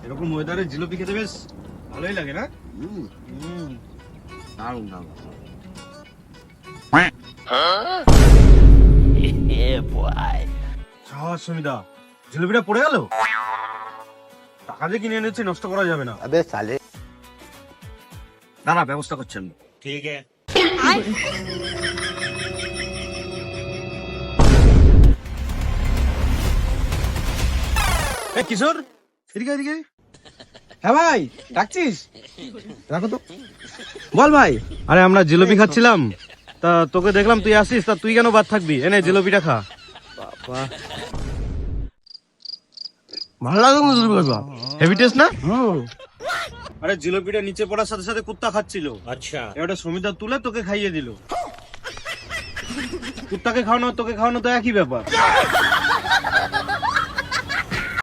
এরকম ওয়েদারে জিলিপি খেতে বেশ ভালোই লাগে না? দারুণ দারুণ। সুমিদা, জিলিপিটা পড়ে গেল। টাকা দিয়ে কিনে এনেছি, নষ্ট করা যাবে না। আবে সালে, দাঁড়া, ব্যবস্থা করছেন। ঠিক আছে। কিশোর, এদিকে এদিকে। হ্যাঁ ভাই, ডাকছিস? রাখো তো। বল ভাই। আরে আমরা জিলিপি খাচ্ছিলাম, তা তোকে দেখলাম তুই আসিস, তা তুই কেন বাদ থাকবি? এনে জিলিপিটা খা। বাবা, ভালো লাগে না জিলিপি খাওয়া? হেভি টেস্ট না? আরে জিলিপিটা নিচে পড়ার সাথে সাথে কুত্তা খাচ্ছিল। আচ্ছা, এটা সুমিতা তুলে তোকে খাইয়ে দিল। কুত্তাকে খাওয়ানো তোকে খাওয়ানো তো একই ব্যাপার।